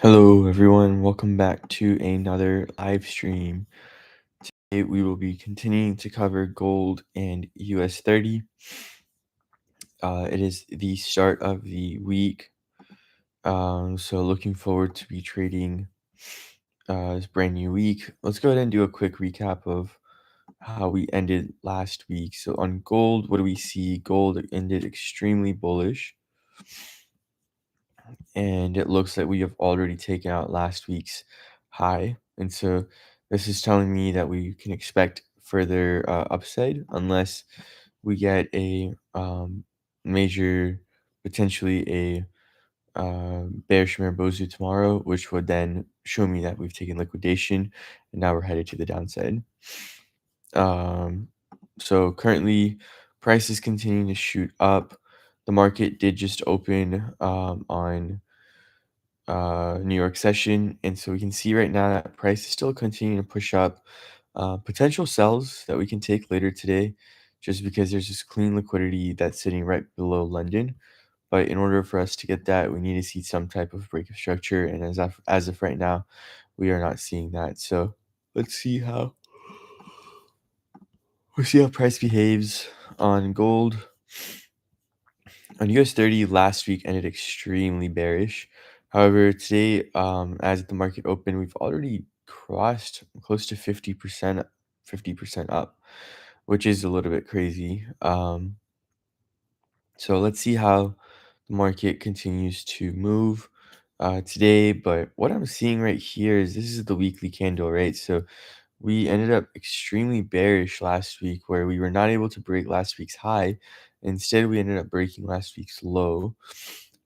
Hello, everyone. Welcome back to another live stream. Today, we will be continuing to cover gold and US30. It is the start of the week, so looking forward to be trading this brand new week. Let's go ahead and do a quick recap of how we ended last week. So, on gold, what do we see? Gold ended extremely bullish, and it looks like we have already taken out last week's high. And so this is telling me that we can expect further upside unless we get a major, potentially a bearish Marubozu tomorrow, which would then show me that we've taken liquidation and now we're headed to the downside. Um, so currently, price is continuing to shoot up. The market did just open on New York session. And so we can see right now that price is still continuing to push up. Potential sells that we can take later today, just because there's this clean liquidity that's sitting right below London. But in order for us to get that, we need to see some type of break of structure. And as of right now, we are not seeing that. So let's see how price behaves on gold. On US30 last week ended extremely bearish. However, today, as the market opened, we've already crossed close to 50% up, which is a little bit crazy. So let's see how the market continues to move today. But what I'm seeing right here is this is the weekly candle, right? So we ended up extremely bearish last week where we were not able to break last week's high. Instead, we ended up breaking last week's low.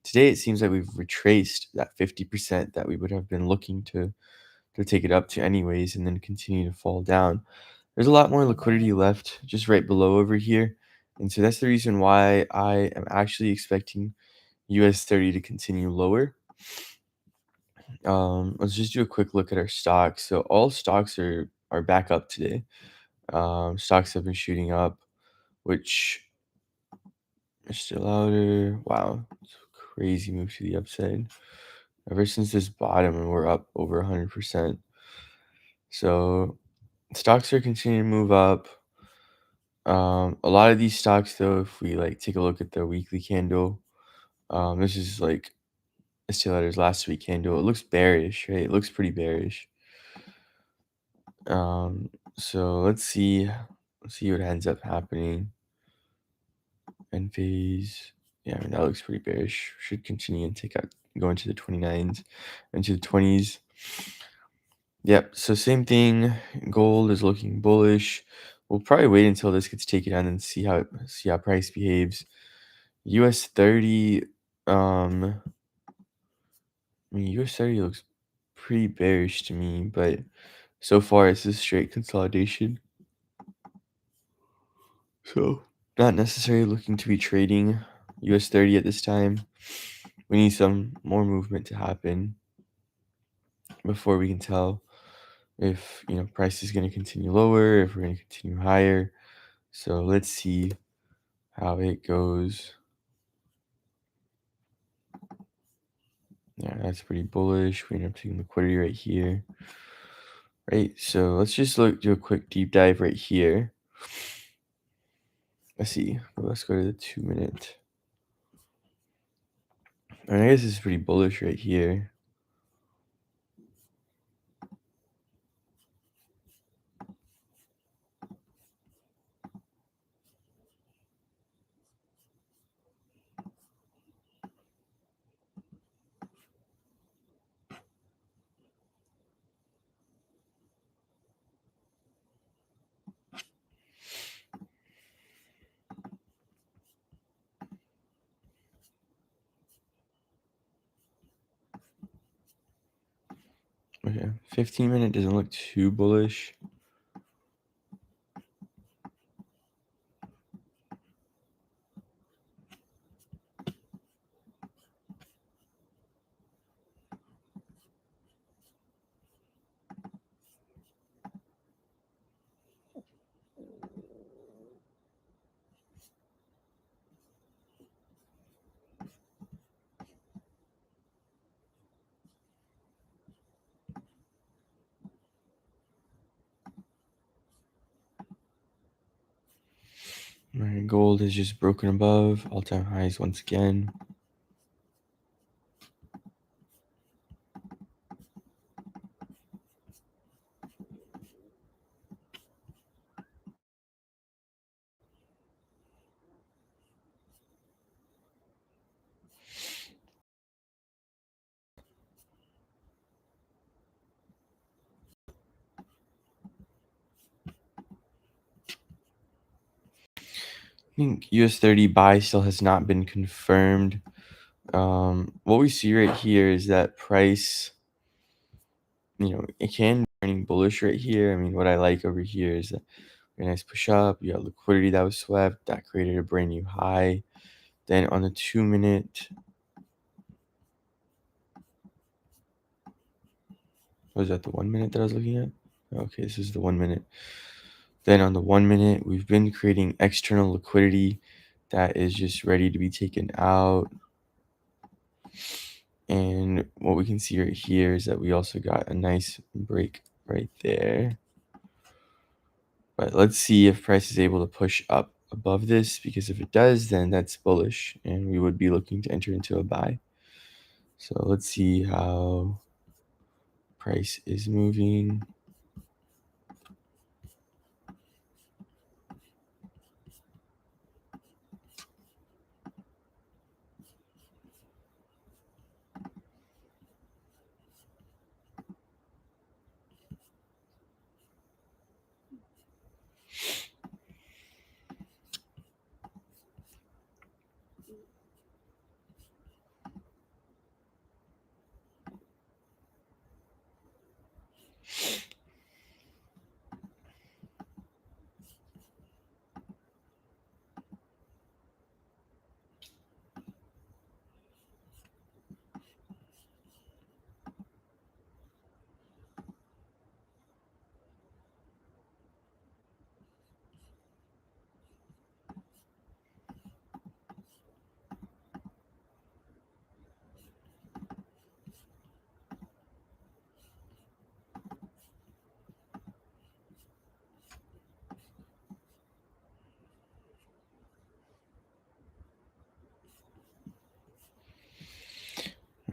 Today, it seems like we've retraced that 50% that we would have been looking to take it up to anyways and then continue to fall down. There's a lot more liquidity left just right below over here. And so that's the reason why I am actually expecting US30 to continue lower. Let's just do a quick look at our stocks. So all stocks are back up today. Stocks have been shooting up, which is still louder. Wow, it's a crazy move to the upside. Ever since this bottom, and we're up over 100%. So stocks are continuing to move up. A lot of these stocks, though, if we like take a look at the weekly candle, this is like Estee Lauder's last week candle. It looks bearish, right? It looks pretty bearish. So let's see what ends up happening. End phase. Yeah, I mean, that looks pretty bearish. Should continue and go into the 29s, into the 20s. Yep. So same thing. Gold is looking bullish. We'll probably wait until this gets taken down and see how price behaves. US30. I mean, US30 looks pretty bearish to me, but so far it's just straight consolidation. So not necessarily looking to be trading US30 at this time. We need some more movement to happen before we can tell if price is going to continue lower, if we're going to continue higher. So let's see how it goes. Yeah, that's pretty bullish. We end up taking liquidity right here. Right, so let's just do a quick deep dive right here. Let's see. Let's go to the 2-minute. I mean, I guess this is pretty bullish right here. Okay, 15-minute doesn't look too bullish. All right, gold has just broken above all-time highs once again. I think US30 buy still has not been confirmed. What we see right here is that price, it can be turning bullish right here. I mean, what I like over here is a very nice push up. You got liquidity that was swept, that created a brand new high. Then on the 2 minute, was that the 1 minute that I was looking at? Okay, this is the 1 minute. Then on the 1 minute, we've been creating external liquidity that is just ready to be taken out. And what we can see right here is that we also got a nice break right there. But let's see if price is able to push up above this, because if it does, then that's bullish and we would be looking to enter into a buy. So let's see how price is moving.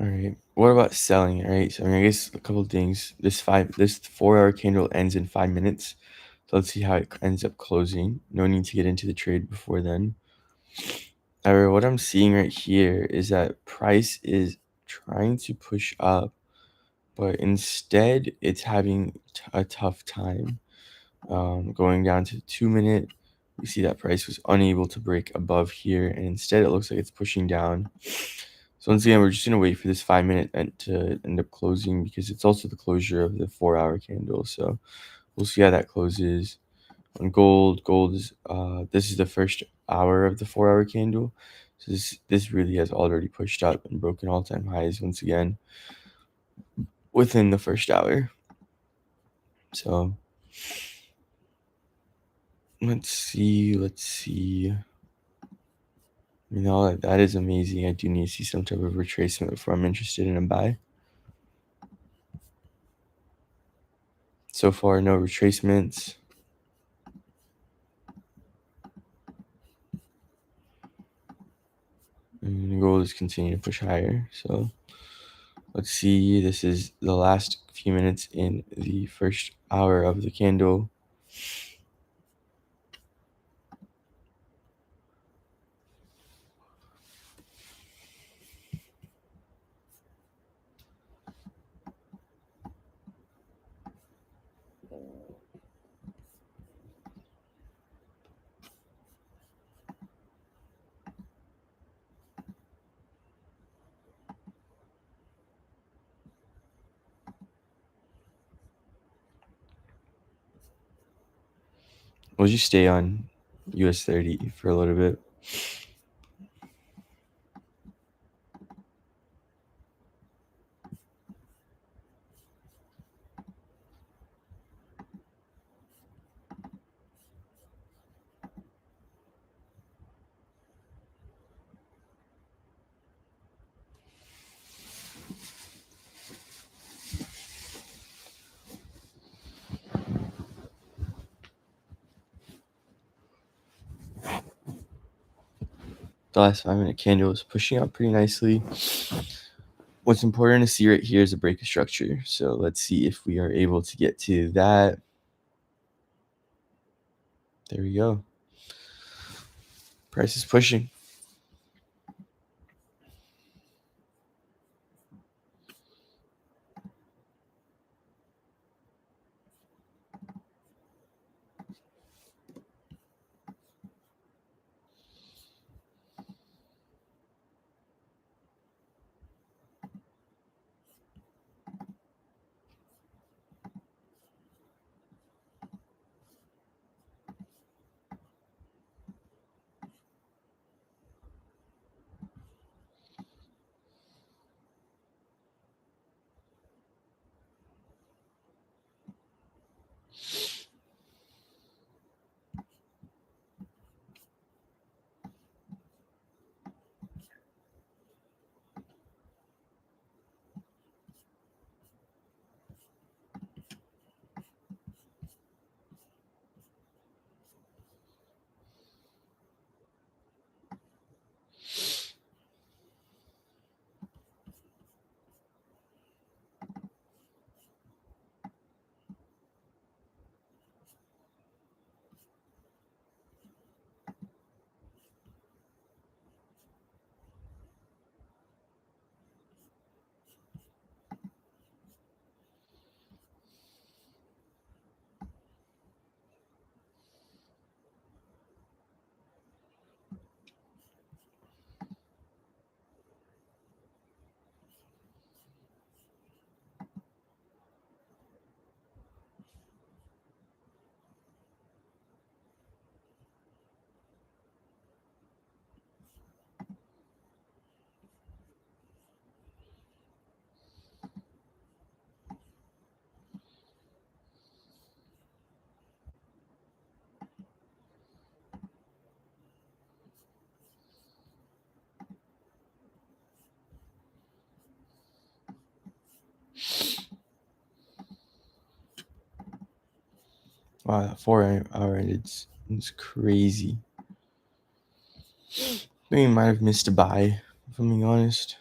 All right. What about selling? All right. So I mean, I guess a couple of things. This 4 hour candle ends in 5 minutes. So let's see how it ends up closing. No need to get into the trade before then. However, what I'm seeing right here is that price is trying to push up, but instead it's having a tough time. Going down to the 2 minute, we see that price was unable to break above here, and instead it looks like it's pushing down. So once again, we're just gonna wait for this 5 minute to end up closing, because it's also the closure of the 4 hour candle. So we'll see how that closes. On gold is this is the first hour of the 4 hour candle. So this really has already pushed up and broken all-time highs once again within the first hour. So let's see. All that is amazing. I do need to see some type of retracement before I'm interested in a buy. So far, no retracements. And gold is continuing to push higher. So let's see. This is the last few minutes in the first hour of the candle. We'll just stay on US30 for a little bit. the last 5-minute candle is pushing up pretty nicely. What's important to see right here is a break of structure. So let's see if we are able to get to that. There we go. Price is pushing. Wow, that 4 hour it's crazy. I think we might have missed a buy, if I'm being honest.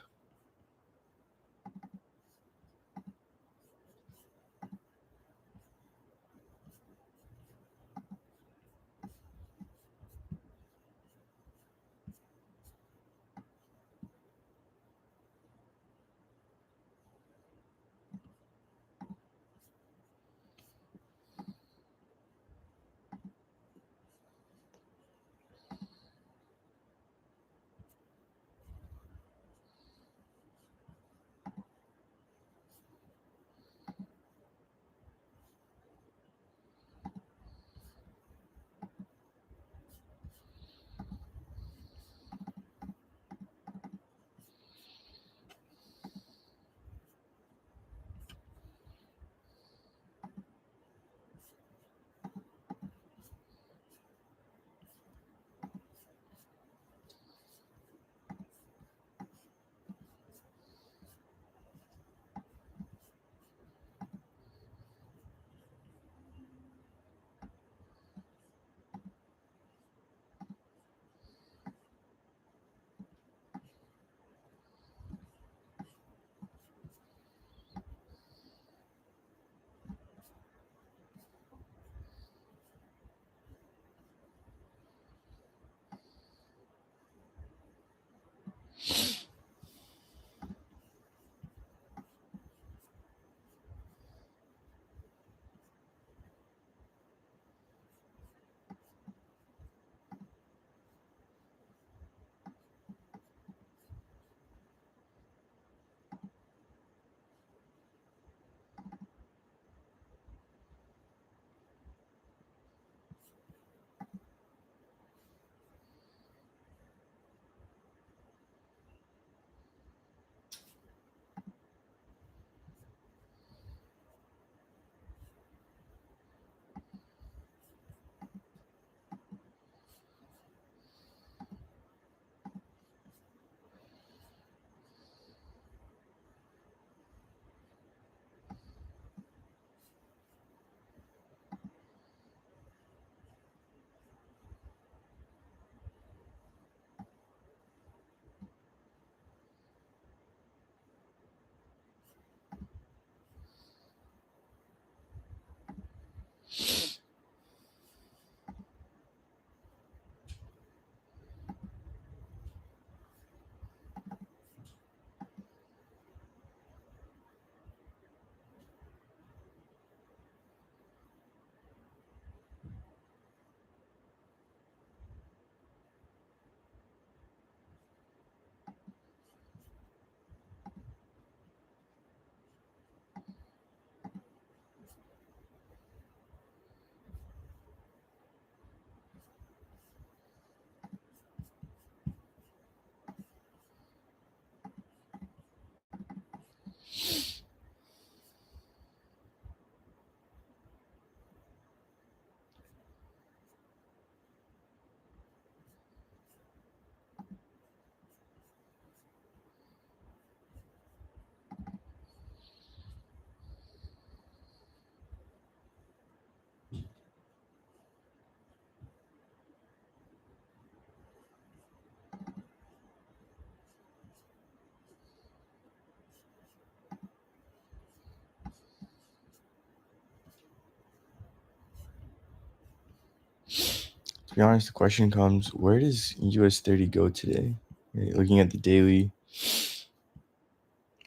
To be honest, the question comes, where does US30 go today? Right, looking at the daily,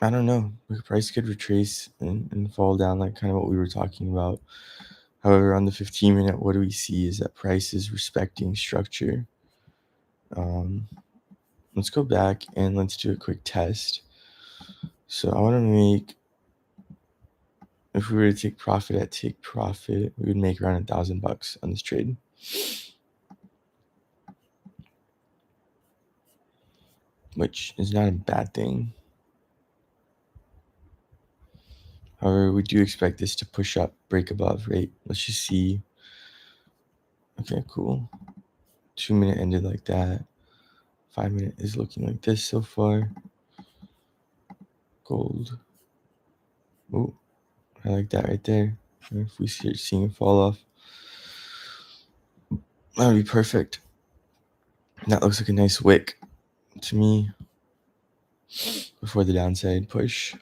I don't know. The price could retrace and fall down, like kind of what we were talking about. However, on the 15-minute, what do we see is that price is respecting structure. Um, let's go back and let's do a quick test. So I want to make, if we were to take profit at take profit, we would make around $1,000 on this trade, which is not a bad thing. However, we do expect this to push up, break above, right? Let's just see. Okay, cool. 2-minute ended like that. 5-minute is looking like this so far. Gold. Oh, I like that right there. If we start seeing it fall off, that would be perfect. That looks like a nice wick to me before the downside push.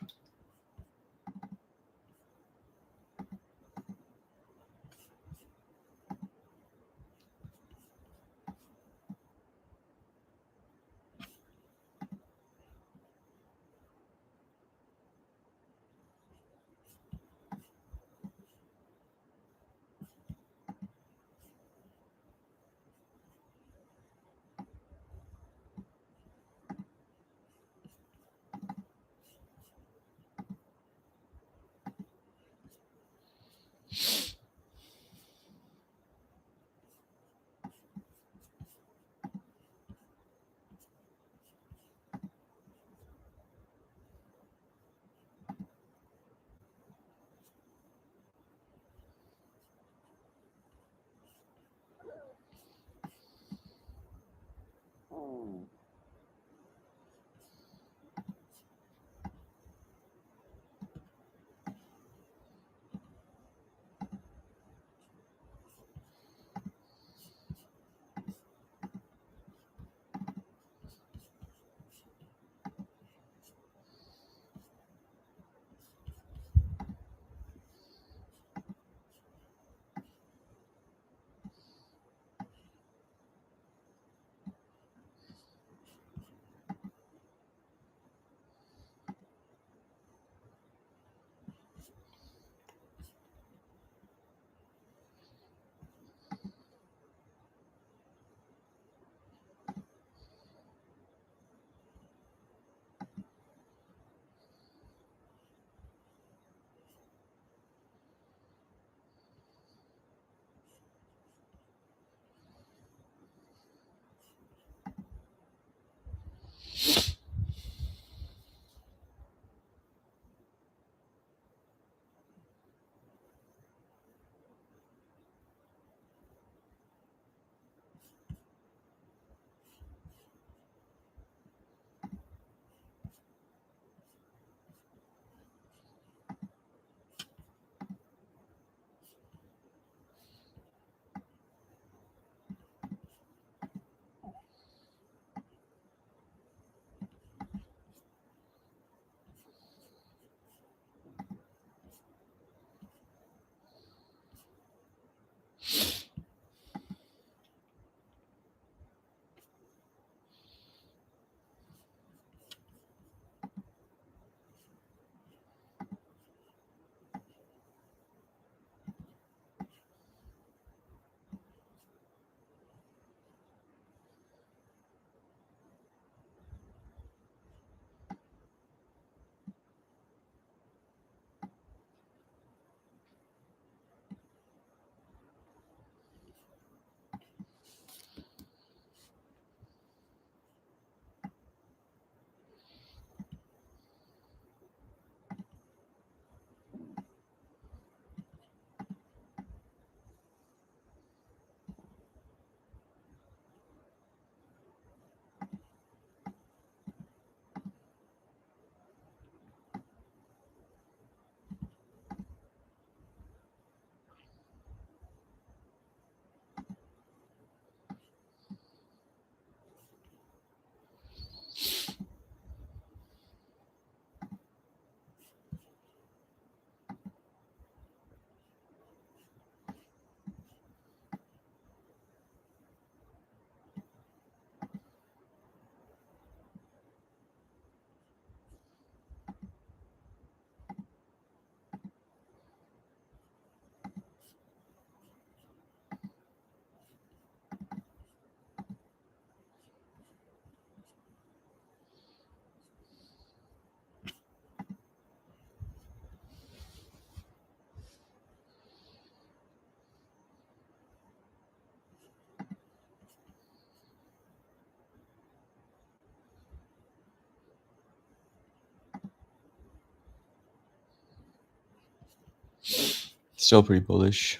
Still pretty bullish.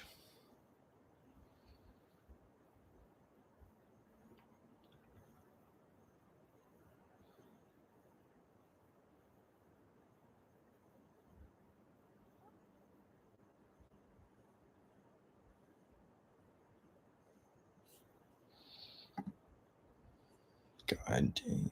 God dang.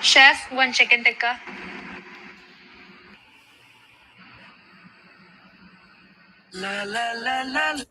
Chef, one chicken tikka. La la la la.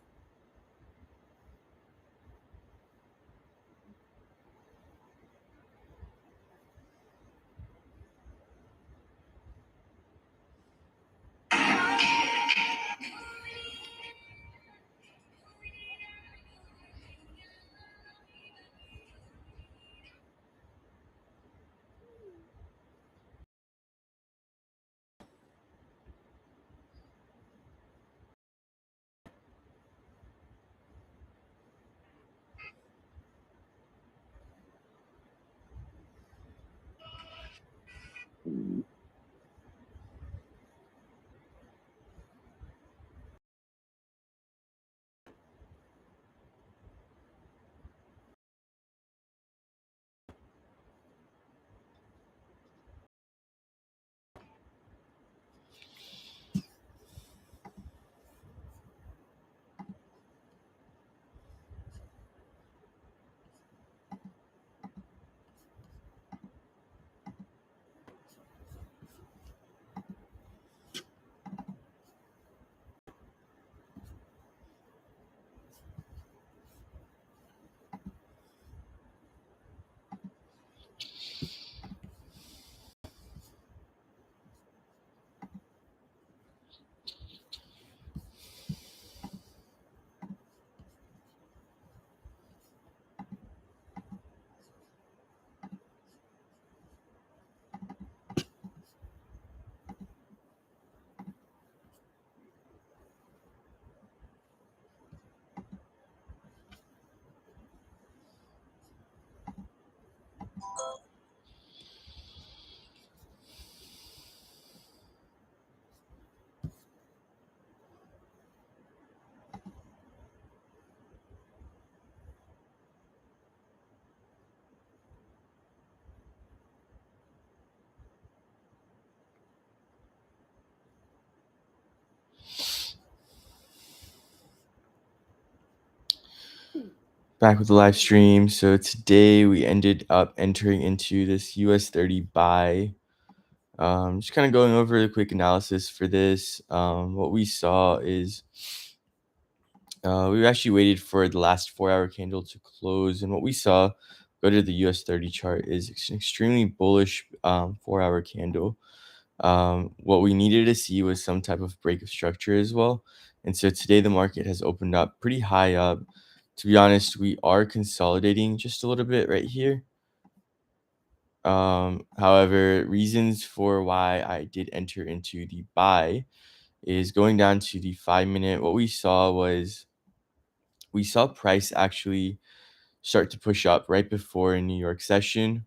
Back with the live stream. So today we ended up entering into this US30 buy. Just kind of going over a quick analysis for this. What we saw is we actually waited for the last 4 hour candle to close, and what we saw, go to the US30 chart, is an extremely bullish 4 hour candle. What we needed to see was some type of break of structure as well. And so today the market has opened up pretty high up. To be honest, we are consolidating just a little bit right here. However, reasons for why I did enter into the buy is going down to the 5 minute. What we saw was we saw price actually start to push up right before a New York session.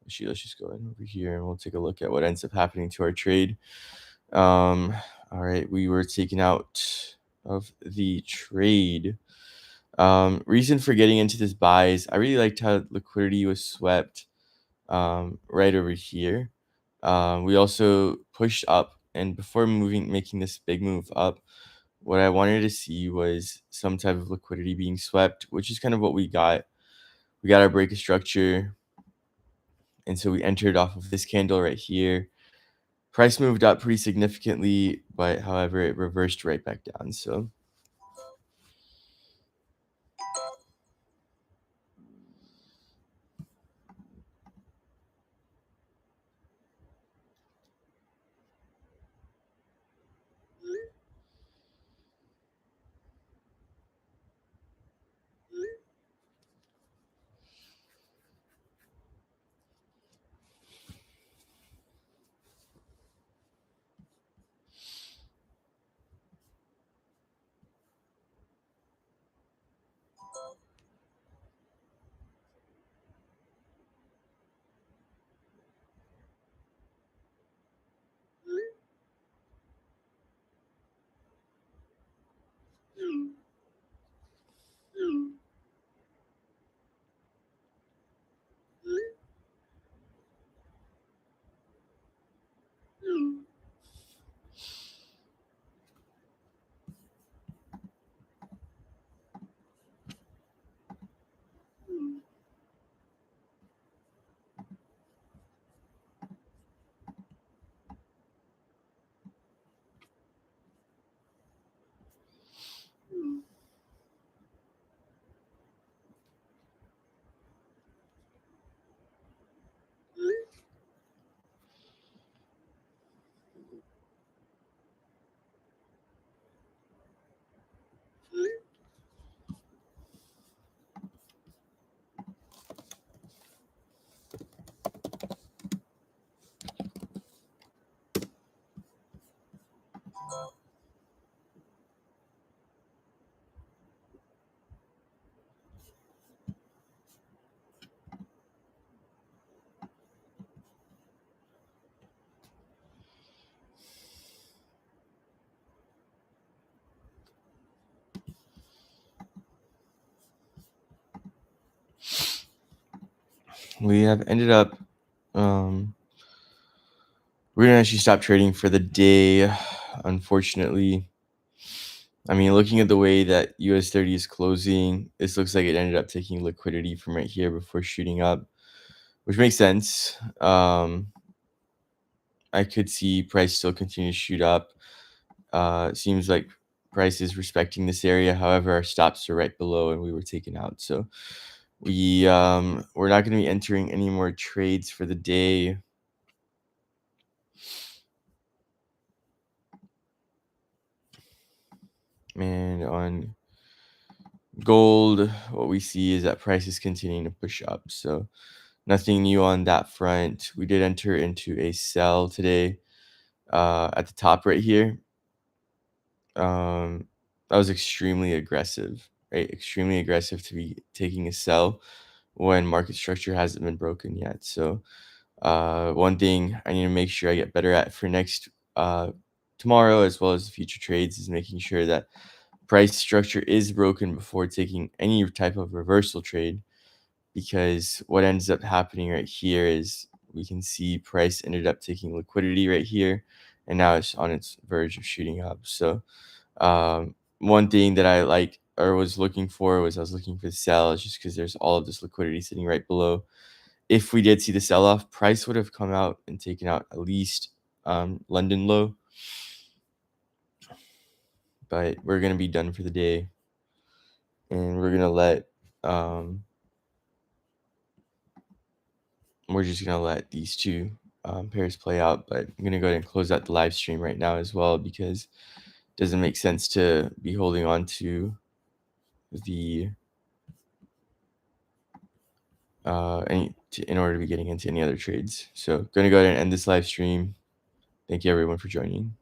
Actually, let's just go in over here and we'll take a look at what ends up happening to our trade. All right, we were taken out of the trade. Reason for getting into this buy is I really liked how liquidity was swept right over here. We also pushed up, and before making this big move up, what I wanted to see was some type of liquidity being swept, which is kind of what we got. We got our break of structure, and so we entered off of this candle right here. Price moved up pretty significantly, but however, it reversed right back down. So we have ended up we're gonna actually stop trading for the day, unfortunately. I mean, looking at the way that US30 is closing, this looks like it ended up taking liquidity from right here before shooting up, which makes sense. I could see price still continue to shoot up. It seems like price is respecting this area. However, our stops are right below and we were taken out. So we're not going to be entering any more trades for the day. And on gold, what we see is that price is continuing to push up. So nothing new on that front. We did enter into a sell today at the top right here. That was extremely aggressive, right? Extremely aggressive to be taking a sell when market structure hasn't been broken yet. So one thing I need to make sure I get better at for next tomorrow, as well as future trades, is making sure that price structure is broken before taking any type of reversal trade. Because what ends up happening right here is we can see price ended up taking liquidity right here, and now it's on its verge of shooting up. So one thing that I like or was looking for was I was looking for the sell, just because there's all of this liquidity sitting right below. If we did see the sell off, price would have come out and taken out at least London low, but we're gonna be done for the day, and we're gonna let we're just gonna let these two pairs play out. But I'm gonna go ahead and close out the live stream right now as well, because it doesn't make sense to be holding on to the in order to be getting into any other trades. So going to go ahead and end this live stream. Thank you everyone for joining.